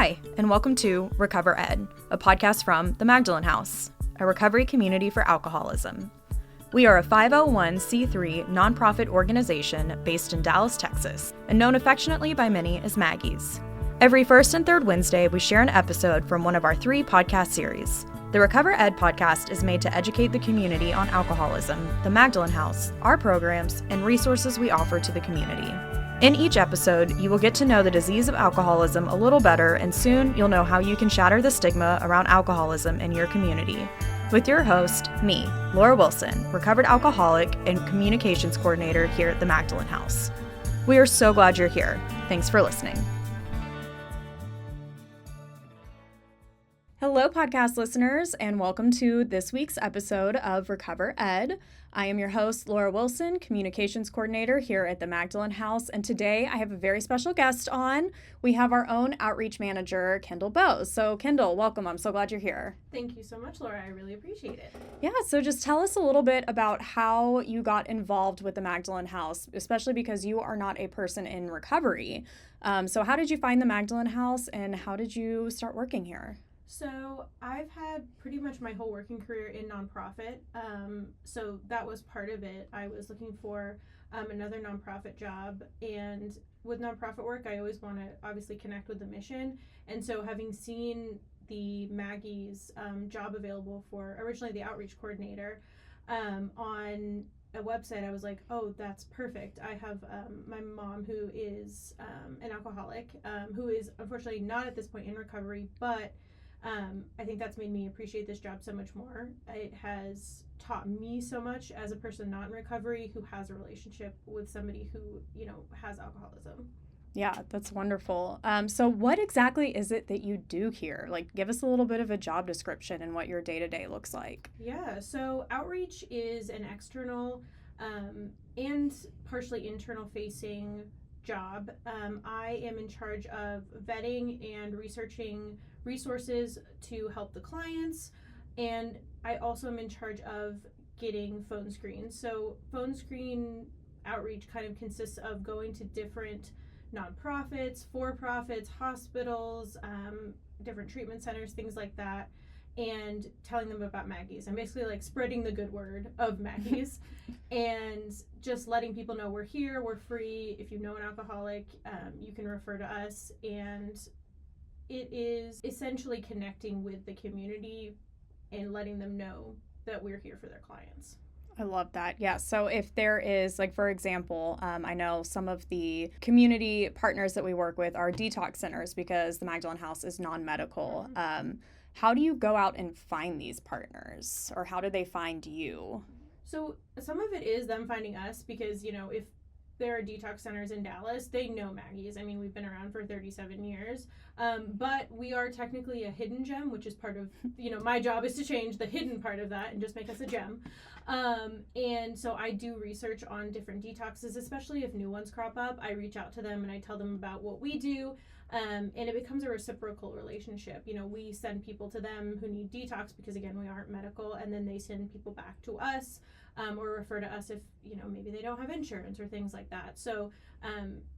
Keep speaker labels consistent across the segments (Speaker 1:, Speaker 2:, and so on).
Speaker 1: Hi, and welcome to RecoverED, a podcast from the Magdalen House, a recovery community for alcoholism. We are a 501c3 nonprofit organization based in Dallas, Texas, and known affectionately by many as Maggies. Every first and third Wednesday, we share an episode from one of our 3 podcast series. The RecoverED podcast is made to educate the community on alcoholism, the Magdalen House, our programs, and resources we offer to the community. In each episode, you will get to know the disease of alcoholism a little better, and soon you'll know how you can shatter the stigma around alcoholism in your community. With your host, me, Laura Wilson, recovered alcoholic and communications coordinator here at the Magdalen House. We are so glad you're here. Thanks for listening. Hello, podcast listeners, and welcome to this week's episode of RecoverED. I am your host, Laura Wilson, communications coordinator here at the Magdalen House, and today I have a very special guest on. We have our own outreach manager, Kendall Bose. So, Kendall, welcome. I'm so glad you're here.
Speaker 2: Thank you so much, Laura. I really appreciate it.
Speaker 1: Yeah, so just tell us a little bit about how you got involved with the Magdalen House, especially because you are not a person in recovery. So how did you find the Magdalen House, and how did you start working here?
Speaker 2: So I've had pretty much my whole working career in nonprofit. So that was part of it. I was looking for another nonprofit job, and with nonprofit work, I always want to obviously connect with the mission. And so having seen the Maggie's job available for originally the outreach coordinator on a website, I was like, oh, that's perfect. I have my mom who is an alcoholic, who is unfortunately not at this point in recovery, but I think that's made me appreciate this job so much more. It has taught me so much as a person not in recovery who has a relationship with somebody who, has alcoholism.
Speaker 1: Yeah, that's wonderful. So what exactly is it that you do here? Like, give us a little bit of a job description and what your day-to-day looks like.
Speaker 2: Yeah, so outreach is an external and partially internal facing job. I am in charge of vetting and researching resources to help the clients, and I also am in charge of getting phone screens. So phone screen outreach kind of consists of going to different nonprofits, for-profits, hospitals, different treatment centers, things like that, and telling them about Maggie's. I'm basically like spreading the good word of Maggie's and just letting people know we're here, we're free. If you know an alcoholic, you can refer to us, and it is essentially connecting with the community and letting them know that we're here for their clients.
Speaker 1: I love that. Yeah. So if there is, like, for example, I know some of the community partners that we work with are detox centers because the Magdalen House is non-medical.
Speaker 2: Mm-hmm.
Speaker 1: How do you go out and find these partners, or how do they find you?
Speaker 2: So some of it is them finding us because, if there are detox centers in Dallas, they know Maggie's. I mean, we've been around for 37 years, but we are technically a hidden gem, which is part of, my job is to change the hidden part of that and just make us a gem. And so I do research on different detoxes, especially if new ones crop up. I reach out to them and I tell them about what we do. And it becomes a reciprocal relationship. We send people to them who need detox because, again, we aren't medical, and then they send people back to us or refer to us if, maybe they don't have insurance or things like that. So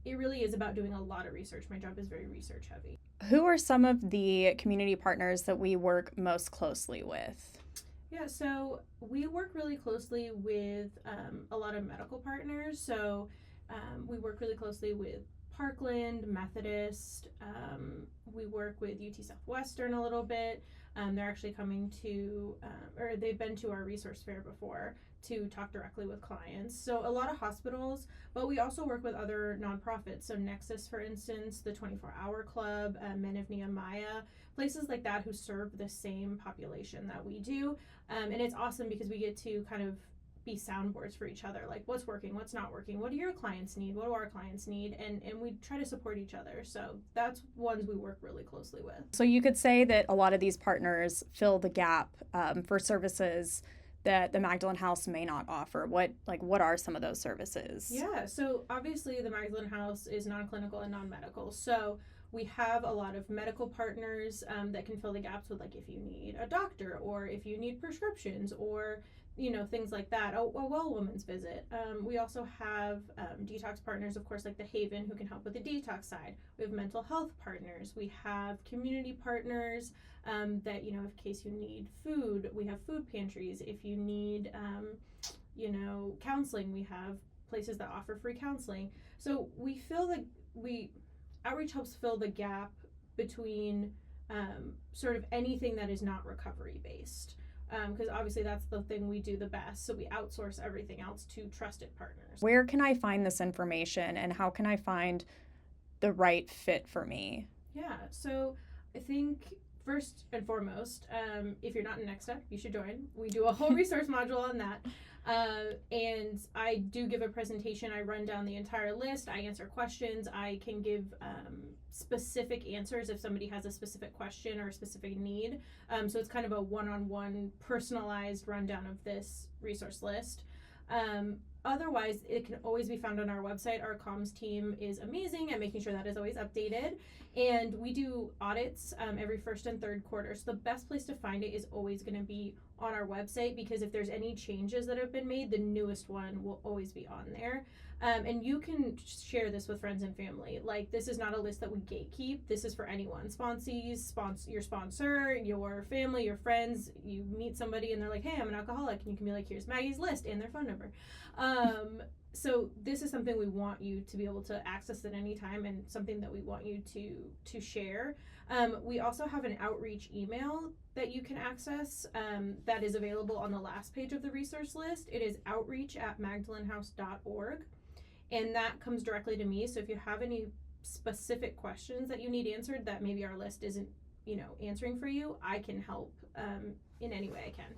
Speaker 2: it really is about doing a lot of research. My job is very research heavy.
Speaker 1: Who are some of the community partners that we work most closely with?
Speaker 2: Yeah, so we work really closely with a lot of medical partners. So we work really closely with Parkland, Methodist. We work with UT Southwestern a little bit. They're actually coming to, or they've been to our resource fair before to talk directly with clients. So a lot of hospitals, but we also work with other nonprofits. So Nexus, for instance, the 24-Hour Club, Men of Nehemiah, places like that who serve the same population that we do. And it's awesome because we get to kind of be soundboards for each other, like what's working, what's not working, what do your clients need, what do our clients need, and we try to support each other. So that's ones we work really closely with.
Speaker 1: So you could say that a lot of these partners fill the gap for services that the Magdalen House may not offer. What are some of those services?
Speaker 2: Yeah, so obviously the Magdalen House is non-clinical and non-medical. So we have a lot of medical partners that can fill the gaps with, like, if you need a doctor or if you need prescriptions or, you know, things like that, a well woman's visit. We also have detox partners, of course, like the Haven, who can help with the detox side. We have mental health partners. We have community partners that, you know, in case you need food, we have food pantries. If you need, you know, counseling, we have places that offer free counseling. So we feel like outreach helps fill the gap between sort of anything that is not recovery based. Because obviously that's the thing we do the best. So we outsource everything else to trusted partners.
Speaker 1: Where can I find this information, and how can I find the right fit for me?
Speaker 2: Yeah, so I think first and foremost, if you're not in Next Step, you should join. We do a whole resource module on that. And I do give a presentation. I run down the entire list. I answer questions. I can give specific answers if somebody has a specific question or a specific need. So it's kind of a one-on-one personalized rundown of this resource list. Otherwise, it can always be found on our website. Our comms team is amazing at making sure that is always updated. And we do audits every first and third quarter. So the best place to find it is always going to be on our website, because if there's any changes that have been made, the newest one will always be on there. And you can share this with friends and family. Like, this is not a list that we gatekeep. This is for anyone. Sponsees, your sponsor, your family, your friends. You meet somebody and they're like, hey, I'm an alcoholic. And you can be like, here's Maggie's list and their phone number. So this is something we want you to be able to access at any time, and something that we want you to share. We also have an outreach email that you can access that is available on the last page of the resource list. It is outreach@magdalenhouse.org, and that comes directly to me. So if you have any specific questions that you need answered that maybe our list isn't, you know, answering for you, I can help in any way I can.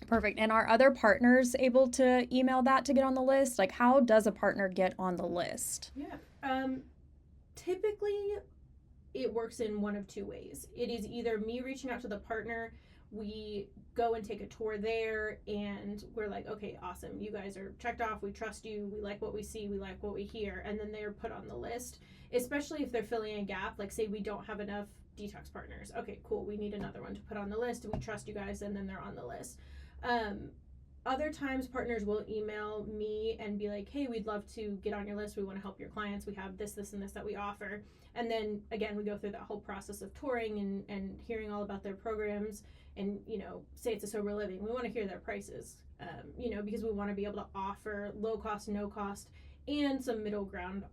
Speaker 1: Perfect. And are other partners able to email that to get on the list? Like, how does a partner get on the list?
Speaker 2: Yeah. Typically, it works in one of two ways. It is either me reaching out to the partner, we go and take a tour there, and we're like, okay, awesome, you guys are checked off, we trust you, we like what we see, we like what we hear, and then they're put on the list, especially if they're filling a gap. Like, say we don't have enough detox partners. Okay, cool, we need another one to put on the list, we trust you guys, and then they're on the list. Other times partners will email me and be like, hey, we'd love to get on your list, we want to help your clients, we have this, and this that we offer. And then again, we go through that whole process of touring and hearing all about their programs. And, you know, say it's a sober living, we want to hear their prices, you know, because we want to be able to offer low cost, no cost, and some middle ground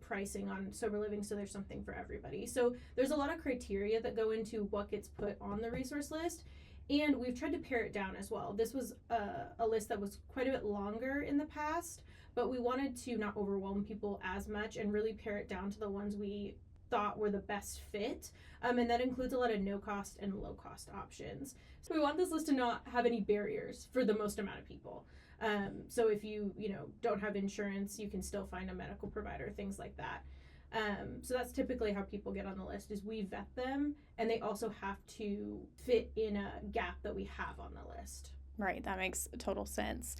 Speaker 2: pricing on sober living, so there's something for everybody. So there's a lot of criteria that go into what gets put on the resource list. And we've tried to pare it down as well. This was a list that was quite a bit longer in the past, but we wanted to not overwhelm people as much and really pare it down to the ones we thought were the best fit. And that includes a lot of no cost and low cost options. So we want this list to not have any barriers for the most amount of people. So if you don't have insurance, you can still find a medical provider, things like that. So that's typically how people get on the list, is we vet them, and they also have to fit in a gap that we have on the list.
Speaker 1: Right, that makes total sense.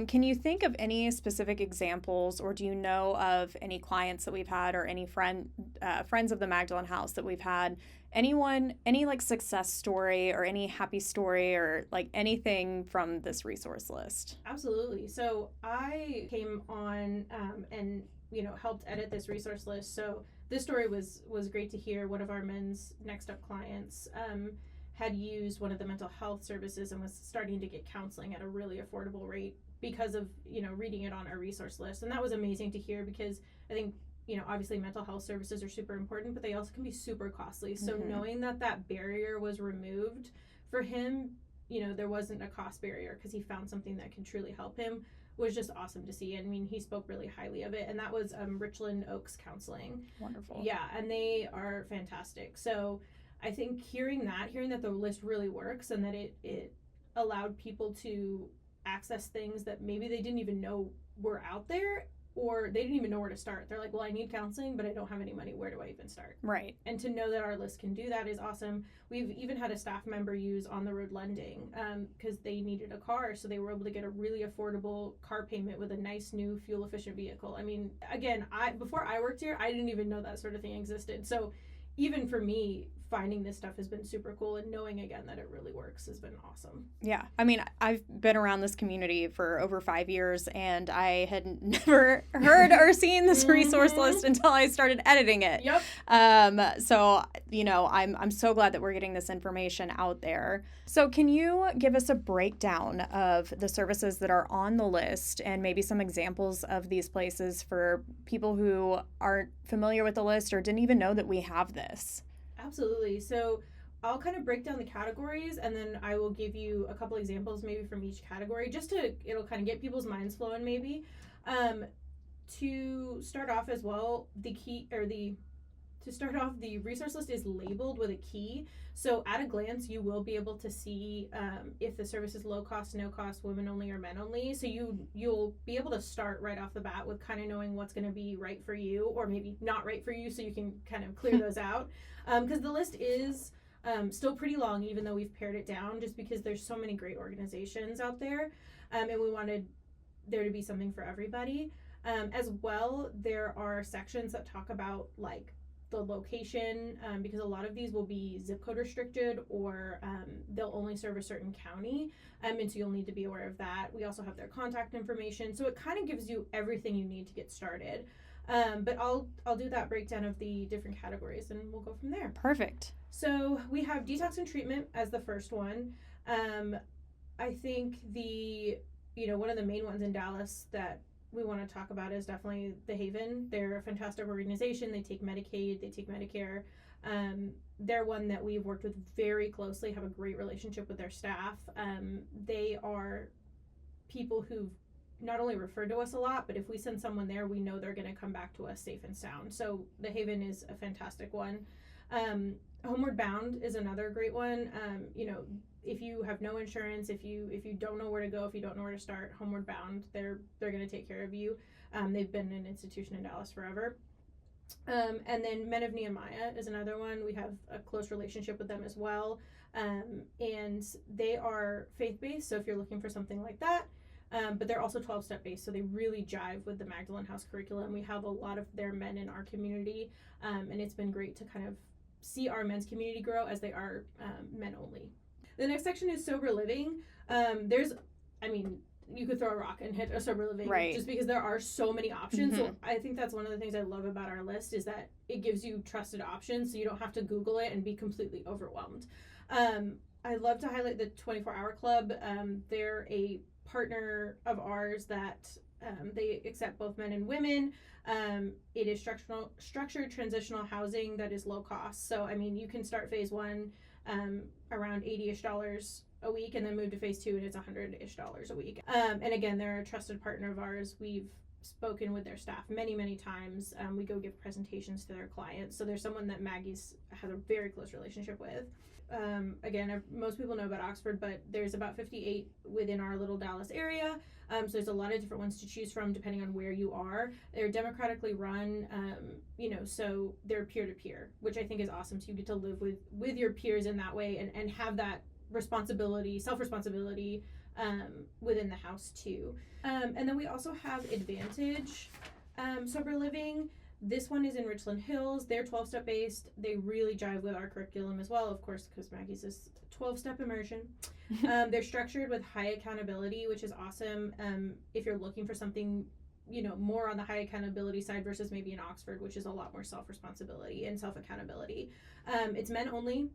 Speaker 1: Can you think of any specific examples, or do you know of any clients that we've had, or any friends of the Magdalen House that we've had, any like success story or any happy story or like anything from this resource list?
Speaker 2: Absolutely. So I came on and helped edit this resource list. So this story was great to hear. One of our men's Next Up clients had used one of the mental health services and was starting to get counseling at a really affordable rate because of reading it on our resource list. And that was amazing to hear, because I think obviously mental health services are super important, but they also can be super costly. So knowing that barrier was removed for him, there wasn't a cost barrier because he found something that could truly help him, was just awesome to see. I mean, he spoke really highly of it, and that was Richland Oaks Counseling.
Speaker 1: Wonderful.
Speaker 2: Yeah, and they are fantastic. So I think hearing that the list really works, and that it allowed people to access things that maybe they didn't even know were out there, or they didn't even know where to start. They're like, well, I need counseling, but I don't have any money. Where do I even start?
Speaker 1: Right.
Speaker 2: And to know that our list can do that is awesome. We've even had a staff member use on-the-road lending because they needed a car, so they were able to get a really affordable car payment with a nice new fuel-efficient vehicle. I mean, again, before I worked here, I didn't even know that sort of thing existed. So even for me, finding this stuff has been super cool, and knowing again that it really works has been awesome.
Speaker 1: Yeah. I mean, I've been around this community for over 5 years, and I had never heard or seen this resource list until I started editing it.
Speaker 2: Yep.
Speaker 1: So, you know, I'm so glad that we're getting this information out there. So can you give us a breakdown of the services that are on the list and maybe some examples of these places for people who aren't familiar with the list or didn't even know that we have this?
Speaker 2: Absolutely. So I'll kind of break down the categories, and then I will give you a couple examples maybe from each category, it'll kind of get people's minds flowing maybe. To start off as well, the resource list is labeled with a key. So at a glance, you will be able to see if the service is low cost, no cost, women only, or men only. So you'll be able to start right off the bat with kind of knowing what's going to be right for you, or maybe not right for you, so you can kind of clear those out. Because the list is still pretty long, even though we've pared it down, just because there's so many great organizations out there, and we wanted there to be something for everybody. As well, there are sections that talk about like the location, because a lot of these will be zip code restricted, or they'll only serve a certain county, and so you'll need to be aware of that. We also have their contact information, so it kind of gives you everything you need to get started. But I'll do that breakdown of the different categories, and we'll go from there.
Speaker 1: Perfect.
Speaker 2: So we have detox and treatment as the first one. I think one of the main ones in Dallas that we want to talk about is definitely the Haven. They're a fantastic organization. They take Medicaid, they take Medicare. They're one that we've worked with very closely, have a great relationship with their staff. They are people who've not only referred to us a lot, but if we send someone there, we know they're going to come back to us safe and sound. So the Haven is a fantastic one. Homeward Bound is another great one. If you have no insurance, if you don't know where to go, if you don't know where to start, Homeward Bound, they're going to take care of you. They've been an institution in Dallas forever. And then Men of Nehemiah is another one. We have a close relationship with them as well. And they are faith-based, so if you're looking for something like that, but they're also 12-step based, so they really jive with the Magdalen House curriculum. We have a lot of their men in our community, and it's been great to kind of see our men's community grow as they are men only. The next section is sober living. You could throw a rock and hit a sober living,
Speaker 1: right,
Speaker 2: just because there are so many options. Mm-hmm. So I think that's one of the things I love about our list is that it gives you trusted options, so you don't have to Google it and be completely overwhelmed. I love to highlight the 24-hour club. They're a partner of ours that they accept both men and women. It is structured transitional housing that is low cost. So, I mean, you can start phase one around $80-ish a week, and then move to phase two, and it's $100-ish a week. And again, they're a trusted partner of ours. We've spoken with their staff many, many times. We go give presentations to their clients. So there's someone that Maggie's has a very close relationship with. Again, most people know about Oxford, but there's about 58 within our little Dallas area. So there's a lot of different ones to choose from depending on where you are. They're democratically run, so they're peer-to-peer, which I think is awesome. So you get to live with your peers in that way and have that self-responsibility within the house too. And then we also have Advantage Sober Living. This one is in Richland Hills. They're 12-step based. They really jive with our curriculum as well, of course, because Maggie's is 12-step immersion. They're structured with high accountability, which is awesome. If you're looking for something, more on the high accountability side versus maybe in Oxford, which is a lot more self-responsibility and self-accountability. It's men only.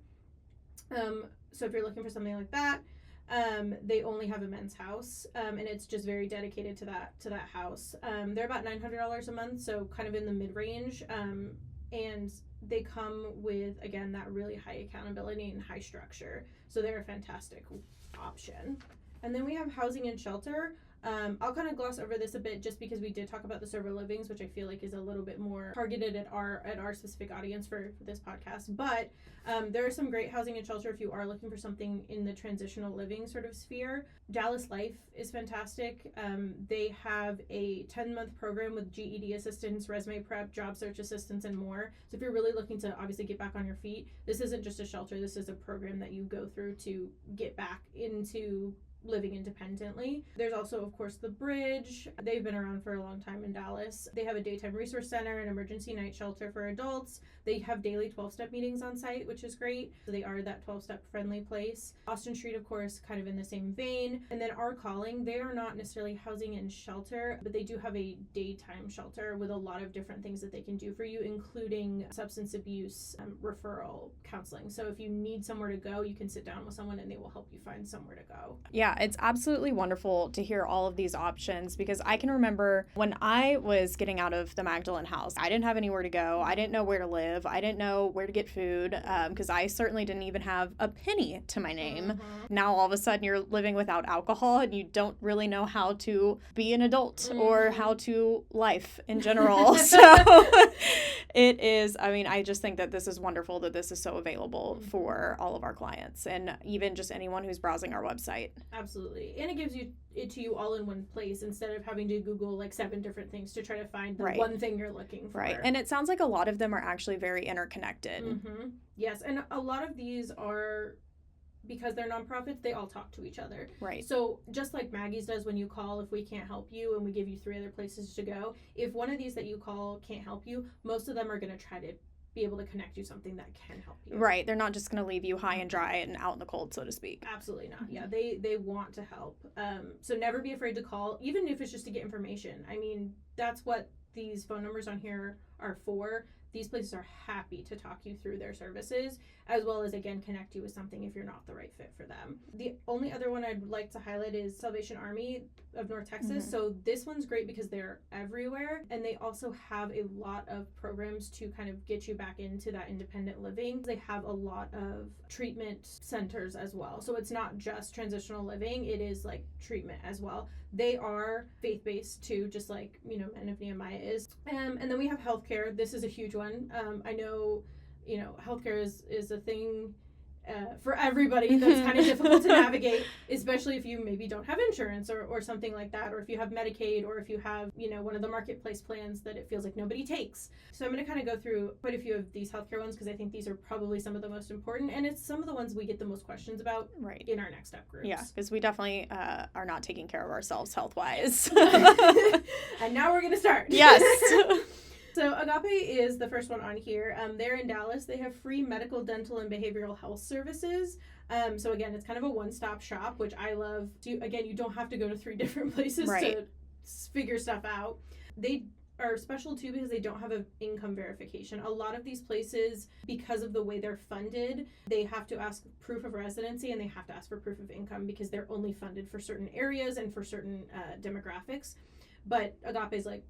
Speaker 2: So if you're looking for something like that, they only have a men's house, and it's just very dedicated to that house. They're about $900 a month, so kind of in the mid-range, and they come with, again, that really high accountability and high structure, so they're a fantastic option. And then we have housing and shelter. I'll kind of gloss over this a bit just because we did talk about the sober livings, which I feel like is a little bit more targeted at our specific audience for this podcast. But there are some great housing and shelter if you are looking for something in the transitional living sort of sphere. Dallas Life is fantastic. They have a 10-month program with GED assistance, resume prep, job search assistance, and more. So if you're really looking to obviously get back on your feet, this isn't just a shelter. This is a program that you go through to get back into living independently. There's also, of course, the Bridge. They've been around for a long time in Dallas. They have a daytime resource center, an emergency night shelter for adults. They have daily 12-step meetings on site, which is great. So they are that 12-step friendly place. Austin Street, of course, kind of in the same vein. And then Our Calling, they are not necessarily housing and shelter, but they do have a daytime shelter with a lot of different things that they can do for you, including substance abuse referral counseling. So if you need somewhere to go, you can sit down with someone and they will help you find somewhere to go.
Speaker 1: Yeah, it's absolutely wonderful to hear all of these options, because I can remember when I was getting out of the Magdalen House, I didn't have anywhere to go. I didn't know where to live. I didn't know where to get food, because I certainly didn't even have a penny to my name. Mm-hmm. Now all of a sudden you're living without alcohol and you don't really know how to be an adult or how to life in general. So it is, I mean, I just think that this is wonderful that this is so available for all of our clients and even just anyone who's browsing our website.
Speaker 2: Absolutely. And it gives it to you all in one place instead of having to Google like 7 different things to try to find the one thing you're looking for.
Speaker 1: Right. And it sounds like a lot of them are actually very interconnected.
Speaker 2: Mm-hmm. Yes. And a lot of these are, because they're nonprofits, they all talk to each other.
Speaker 1: Right.
Speaker 2: So just like Maggie's does when you call, if we can't help you and we give you 3 other places to go, if one of these that you call can't help you, most of them are going to try to be able to connect you something that can help you.
Speaker 1: Right. They're not just going to leave you high and dry and out in the cold, so to speak.
Speaker 2: Absolutely not. Yeah, they want to help. So never be afraid to call, even if it's just to get information. I mean, that's what these phone numbers on here are for. These places are happy to talk you through their services, as well as, again, connect you with something if you're not the right fit for them. The only other one I'd like to highlight is Salvation Army of North Texas. Mm-hmm. So this one's great because they're everywhere, and they also have a lot of programs to kind of get you back into that independent living. They have a lot of treatment centers as well. So it's not just transitional living, it is like treatment as well. They are faith-based too, just like, Men of Nehemiah is. And then we have healthcare. This is a huge one. I know, healthcare is a thing for everybody that's kind of difficult to navigate, especially if you maybe don't have insurance or something like that, or if you have Medicaid, or if you have, one of the marketplace plans that it feels like nobody takes. So I'm going to kind of go through quite a few of these healthcare ones because I think these are probably some of the most important, and it's some of the ones we get the most questions about in our next step groups.
Speaker 1: Yeah, because we definitely are not taking care of ourselves health-wise.
Speaker 2: And now we're going to start.
Speaker 1: Yes.
Speaker 2: So Agape is the first one on here. They're in Dallas. They have free medical, dental, and behavioral health services. So again, it's kind of a one-stop shop, which I love. You don't have to go to 3 different places to figure stuff out. They are special too because they don't have an income verification. A lot of these places, because of the way they're funded, they have to ask proof of residency and they have to ask for proof of income because they're only funded for certain areas and for certain demographics. But Agape is like,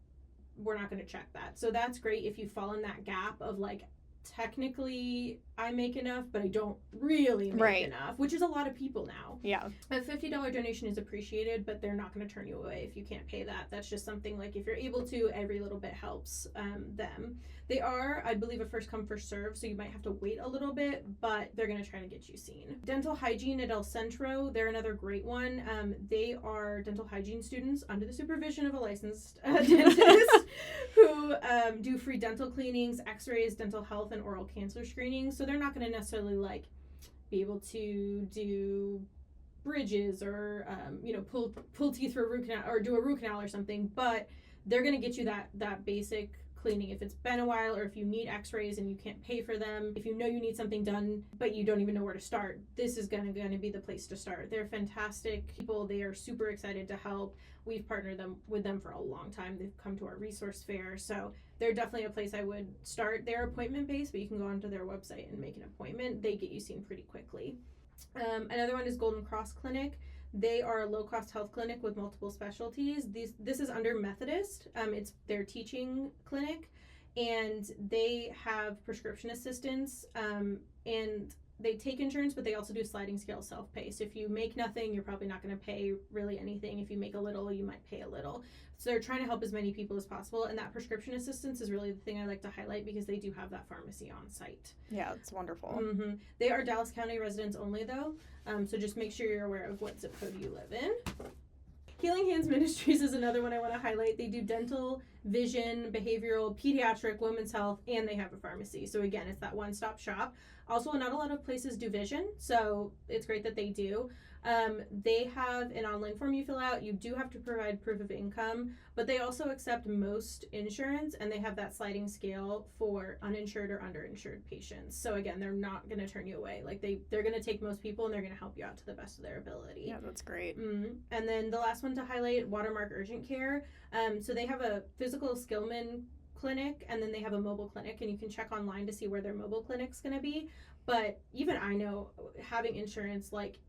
Speaker 2: we're not going to check that. So that's great if you fall in that gap of like, technically I make enough, but I don't really make enough, which is a lot of people now. Yeah. A $50 donation is appreciated, but they're not going to turn you away if you can't pay that. That's just something like if you're able to, every little bit helps them. They are, I believe, a first come, first serve, so you might have to wait a little bit, but they're going to try to get you seen. Dental hygiene at El Centro, they're another great one. They are dental hygiene students under the supervision of a licensed dentist who do free dental cleanings, x-rays, dental health, and oral cancer screenings. So they're not going to necessarily like be able to do bridges or pull teeth for a root canal or do a root canal or something, but they're going to get you that basic cleaning if it's been a while, or if you need x-rays and you can't pay for them, if you know you need something done but you don't even know where to start, this is going to be the place to start. They're fantastic people. They are super excited to help. We've partnered with them for a long time. They've come to our resource fair, so they're definitely a place I would start. They're appointment based, but you can go onto their website and make an appointment. They get you seen pretty quickly. Another one is Golden Cross Clinic. They are a low-cost health clinic with multiple specialties. This is under Methodist. It's their teaching clinic, and they have prescription assistance. And they take insurance, but they also do sliding scale self-pay. So if you make nothing, you're probably not going to pay really anything. If you make a little, you might pay a little. So they're trying to help as many people as possible. And that prescription assistance is really the thing I like to highlight because they do have that pharmacy on site.
Speaker 1: Yeah, it's wonderful.
Speaker 2: Mm-hmm. They are Dallas County residents only, though. So just make sure you're aware of what zip code you live in. Healing Hands Ministries is another one I want to highlight. They do dental, vision, behavioral, pediatric, women's health, and they have a pharmacy. So again, it's that one-stop shop. Also, not a lot of places do vision, so it's great that they do. They have an online form you fill out. You do have to provide proof of income, but they also accept most insurance, and they have that sliding scale for uninsured or underinsured patients. So again, they're not going to turn you away. Like they're going to take most people, and they're going to help you out to the best of their ability.
Speaker 1: Yeah, that's great.
Speaker 2: And then the last one to highlight, Watermark Urgent Care. So they have a physical skillman clinic, and then they have a mobile clinic, and you can check online to see where their mobile clinic's going to be. But even I know having insurance, like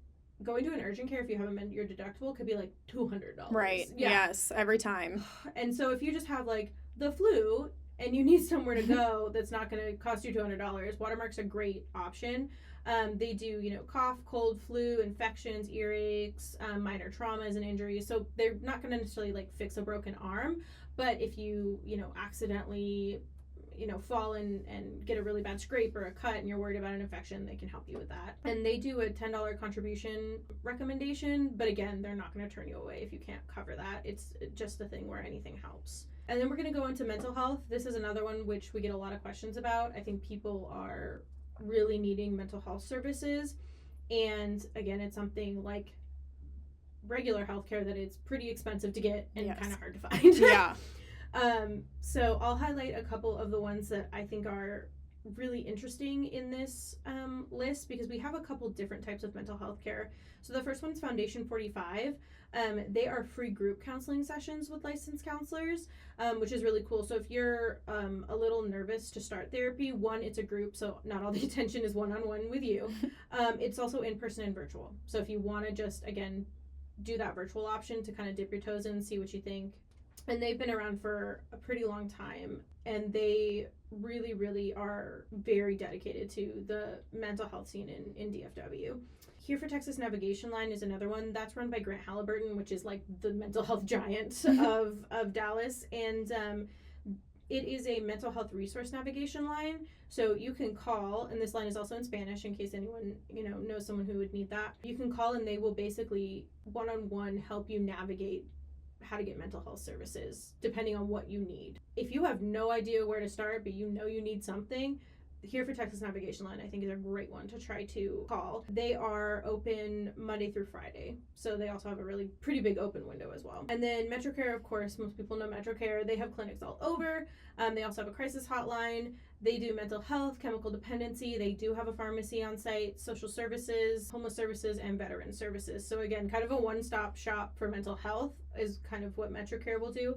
Speaker 2: going to an urgent care if you haven't met your deductible could be like $200.
Speaker 1: Right. Yeah. Yes, every time.
Speaker 2: And so if you just have like the flu and you need somewhere to go that's not going to cost you $200, Watermark's a great option. They do, cough, cold, flu, infections, earaches, minor traumas and injuries. So they're not going to necessarily like fix a broken arm, but if you, accidentally, fall and get a really bad scrape or a cut and you're worried about an infection, they can help you with that. And they do a $10 contribution recommendation, but again, they're not going to turn you away if you can't cover that. It's just a thing where anything helps. And then we're going to go into mental health. This is another one which we get a lot of questions about. I think people are really needing mental health services. And again, it's something like regular healthcare that it's pretty expensive to get and kind of hard to find.
Speaker 1: Yeah.
Speaker 2: So I'll highlight a couple of the ones that I think are really interesting in this list because we have a couple different types of mental health care. So the first one's Foundation 45. They are free group counseling sessions with licensed counselors, which is really cool. So if you're a little nervous to start therapy, one, it's a group, so not all the attention is one-on-one with you. It's also in-person and virtual. So if you want to just, again, do that virtual option to kind of dip your toes in, see what you think. And they've been around for a pretty long time, and they really, really are very dedicated to the mental health scene in DFW. Here for Texas Navigation Line is another one that's run by Grant Halliburton, which is like the mental health giant of Dallas. And it is a mental health resource navigation line. So you can call, and this line is also in Spanish in case anyone, knows someone who would need that. You can call and they will basically one-on-one help you navigate how to get mental health services depending on what you need. If you have no idea where to start, but you need something, Here for Texas Navigation Line I think is a great one to try to call. They are open Monday through Friday, so they also have a really pretty big open window as well. And then MetroCare, of course, most people know MetroCare. They have clinics all over. They also have a crisis hotline. They do mental health, chemical dependency. They do have a pharmacy on site, social services, homeless services, and veteran services. So again, kind of a one-stop shop for mental health is kind of what MetroCare will do.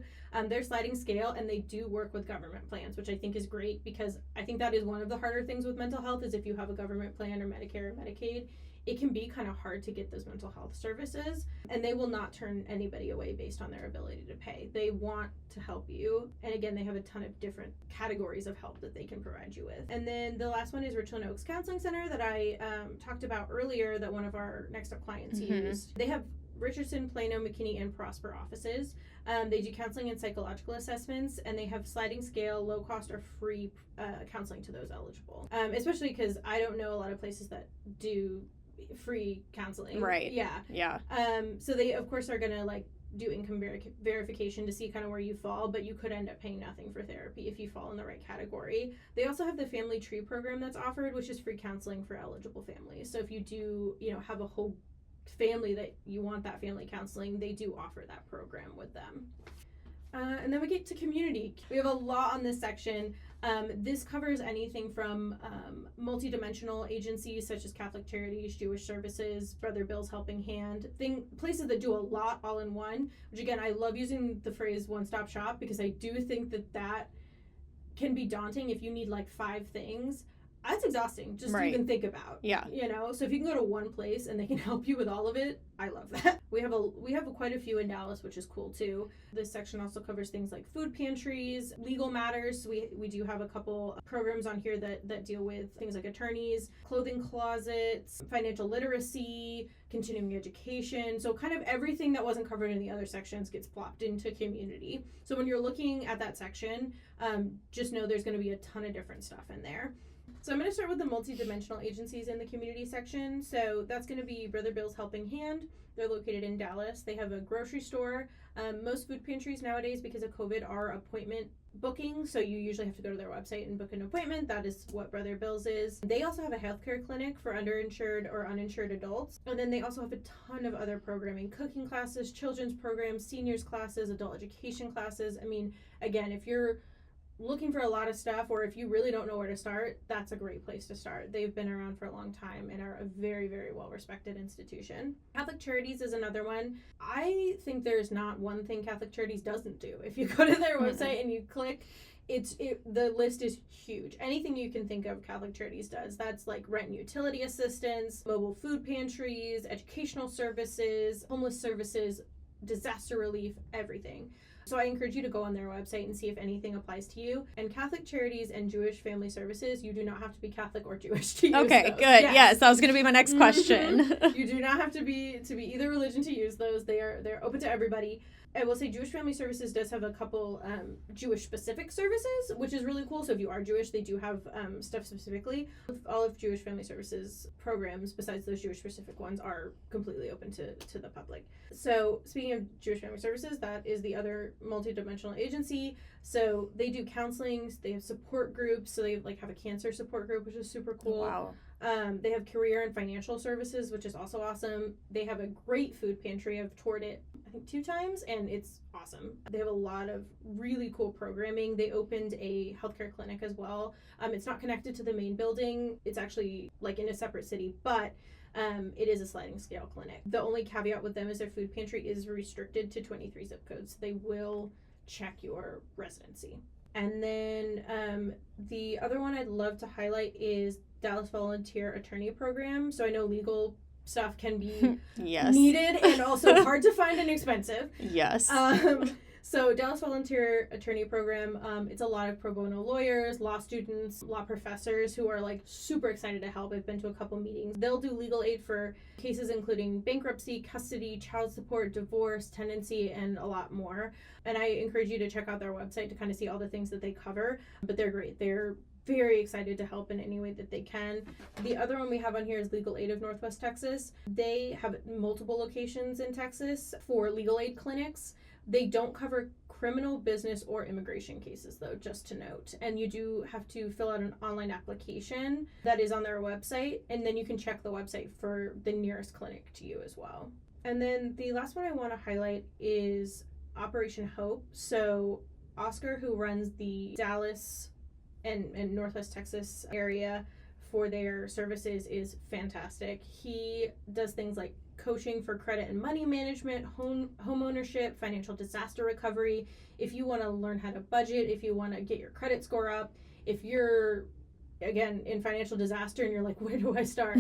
Speaker 2: They're sliding scale, and they do work with government plans, which I think is great because I think that is one of the harder things with mental health is if you have a government plan or Medicare or Medicaid, it can be kind of hard to get those mental health services, and they will not turn anybody away based on their ability to pay. They want to help you, and again, they have a ton of different categories of help that they can provide you with. And then the last one is Richland Oaks Counseling Center that I talked about earlier that one of our Next Up clients used. They have Richardson, Plano, McKinney, and Prosper offices. They do counseling and psychological assessments, and they have sliding scale, low cost, or free counseling to those eligible. Especially because I don't know a lot of places that do free counseling.
Speaker 1: Right.
Speaker 2: Yeah. So they, of course, are going to do income verification to see kind of where you fall, but you could end up paying nothing for therapy if you fall in the right category. They also have the Family Tree program that's offered, which is free counseling for eligible families. So if you do, have a whole family that you want that family counseling, they do offer that program with them. And then we get to community. We have a lot on this section. This covers anything from multidimensional agencies such as Catholic Charities, Jewish Services, Brother Bill's Helping Hand, places that do a lot all in one, which again, I love using the phrase one-stop shop because I do think that can be daunting if you need 5 things. That's exhausting just to
Speaker 1: Right.
Speaker 2: even think about.
Speaker 1: Yeah.
Speaker 2: You know, so if you can go to one place and they can help you with all of it, I love that. We have quite a few in Dallas, which is cool too. This section also covers things like food pantries, legal matters. We do have a couple programs on here that deal with things like attorneys, clothing closets, financial literacy, continuing education. So kind of everything that wasn't covered in the other sections gets plopped into community. So when you're looking at that section, just know there's going to be a ton of different stuff in there. So I'm going to start with the multidimensional agencies in the community section. So that's going to be Brother Bill's Helping Hand. They're located in Dallas. They have a grocery store. Most food pantries nowadays, because of COVID, are appointment booking. So you usually have to go to their website and book an appointment. That is what Brother Bill's is. They also have a healthcare clinic for underinsured or uninsured adults. And then they also have a ton of other programming, cooking classes, children's programs, seniors classes, adult education classes. I mean, again, if you're looking for a lot of stuff, or if you really don't know where to start, that's a great place to start. They've been around for a long time and are a very, very well-respected institution. Catholic Charities is another one. I think there's not one thing Catholic Charities doesn't do. If you go to their website and you click, the list is huge. Anything you can think of, Catholic Charities does. That's like rent and utility assistance, mobile food pantries, educational services, homeless services, disaster relief, everything. So I encourage you to go on their website and see if anything applies to you. And Catholic Charities and Jewish Family Services, you do not have to be Catholic or Jewish to use
Speaker 1: Okay,
Speaker 2: those.
Speaker 1: good. Yes, that was going to be my next question.
Speaker 2: You do not have to be either religion to use those. They're open to everybody. I will say Jewish Family Services does have a couple Jewish-specific services, which is really cool. So if you are Jewish, they do have stuff specifically. All of Jewish Family Services programs, besides those Jewish-specific ones, are completely open to the public. So speaking of Jewish Family Services, that is the other multidimensional agency. So they do counseling. They have support groups. So they have a cancer support group, which is super cool.
Speaker 1: Wow.
Speaker 2: They have career and financial services, which is also awesome. They have a great food pantry. I've toured it, I think, 2 times, and it's awesome. They have a lot of really cool programming. They opened a healthcare clinic as well. It's not connected to the main building. It's actually in a separate city, but it is a sliding scale clinic. The only caveat with them is their food pantry is restricted to 23 zip codes. They will check your residency. And then the other one I'd love to highlight is Dallas Volunteer Attorney Program. So I know legal stuff can be
Speaker 1: yes.
Speaker 2: needed and also hard to find and expensive.
Speaker 1: Yes.
Speaker 2: So Dallas Volunteer Attorney Program, it's a lot of pro bono lawyers, law students, law professors who are super excited to help. I've been to a couple meetings. They'll do legal aid for cases including bankruptcy, custody, child support, divorce, tenancy, and a lot more. And I encourage you to check out their website to kind of see all the things that they cover. But they're great. They're very excited to help in any way that they can. The other one we have on here is Legal Aid of Northwest Texas. They have multiple locations in Texas for legal aid clinics. They don't cover criminal, business, or immigration cases, though, just to note. And you do have to fill out an online application that is on their website, and then you can check the website for the nearest clinic to you as well. And then the last one I want to highlight is Operation Hope. So Oscar, who runs the Dallas and Northwest Texas area for their services, is fantastic. He does things like coaching for credit and money management, home ownership, financial disaster recovery. If you want to learn how to budget, if you want to get your credit score up, if you're, again, in financial disaster and you're like, where do I start?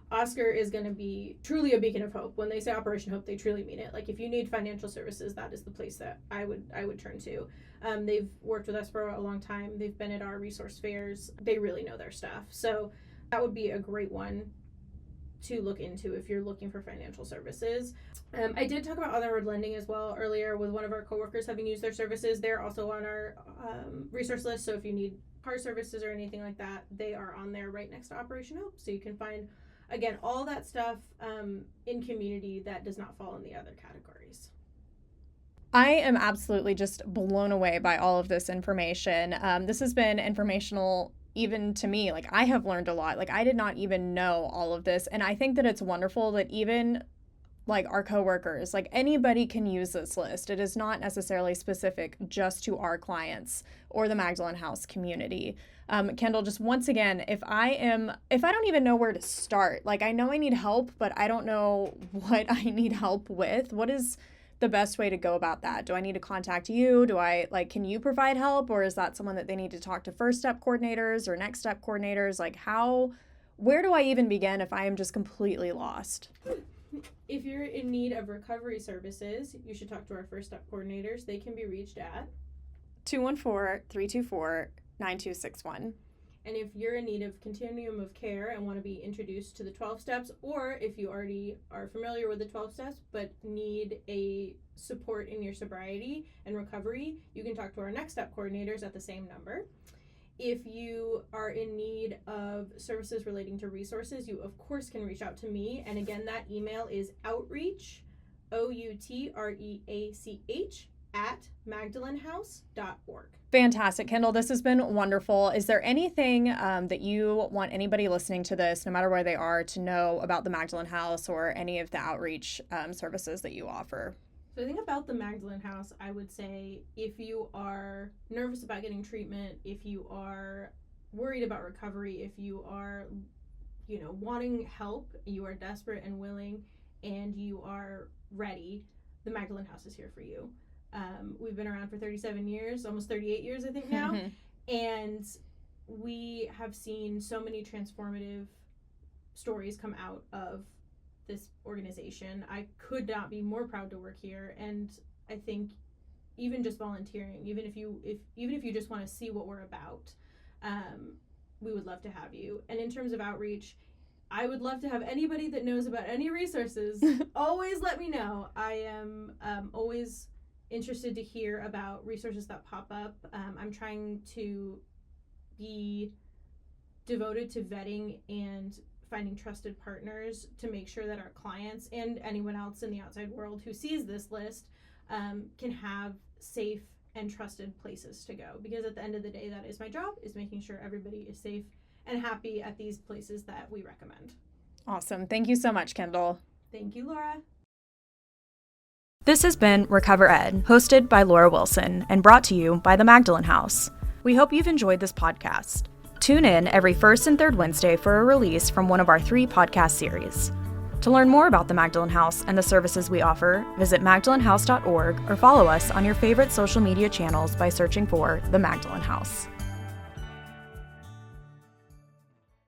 Speaker 2: Oscar is going to be truly a beacon of hope. When they say Operation Hope, they truly mean it. If you need financial services, that is the place that I would turn to. They've worked with us for a long time. They've been at our resource fairs. They really know their stuff. So that would be a great one to look into if you're looking for financial services. I did talk about Other Road Lending as well earlier with one of our coworkers having used their services. They're also on our resource list. So if you need car services or anything like that, they are on there right next to Operation Hope. So you can find, again, all that stuff in community that does not fall in the other categories.
Speaker 1: I am absolutely just blown away by all of this information. This has been informational even to me. I have learned a lot. I did not even know all of this. And I think that it's wonderful that even our coworkers, anybody can use this list. It is not necessarily specific just to our clients or the Magdalen House community. Kendall, just once again, if I don't even know where to start, I know I need help, but I don't know what I need help with. What is the best way to go about that? Do I need to contact you? Can you provide help, or is that someone that they need to talk to first step coordinators or next step coordinators? Where do I even begin if I am just completely lost?
Speaker 2: If you're in need of recovery services, you should talk to our first step coordinators. They can be reached at
Speaker 1: 214-324-9261.
Speaker 2: And if you're in need of continuum of care and want to be introduced to the 12 steps, or if you already are familiar with the 12 steps but need a support in your sobriety and recovery, you can talk to our next step coordinators at the same number. If you are in need of services relating to resources, you of course can reach out to me. And again, that email is outreach, outreach, @magdalenhouse.org.
Speaker 1: Fantastic. Kendall, this has been wonderful. Is there anything that you want anybody listening to this, no matter where they are, to know about the Magdalen House or any of the outreach services that you offer?
Speaker 2: So I think about the Magdalen House, I would say if you are nervous about getting treatment, if you are worried about recovery, if you are, wanting help, you are desperate and willing, and you are ready, the Magdalen House is here for you. We've been around for 37 years, almost 38 years, I think now, and we have seen so many transformative stories come out of this organization. I could not be more proud to work here, and I think even just volunteering, even if you just want to see what we're about, we would love to have you. And in terms of outreach, I would love to have anybody that knows about any resources. Always let me know. I am always interested to hear about resources that pop up. I'm trying to be devoted to vetting and finding trusted partners to make sure that our clients and anyone else in the outside world who sees this list can have safe and trusted places to go. Because at the end of the day, that is my job, is making sure everybody is safe and happy at these places that we recommend.
Speaker 1: Awesome. Thank you so much, Kendall.
Speaker 2: Thank you, Laura.
Speaker 1: This has been RecoverED, hosted by Laura Wilson and brought to you by the Magdalen House. We hope you've enjoyed this podcast. Tune in every first and third Wednesday for a release from one of our 3 podcast series. To learn more about the Magdalen House and the services we offer, visit magdalenhouse.org or follow us on your favorite social media channels by searching for the Magdalen House.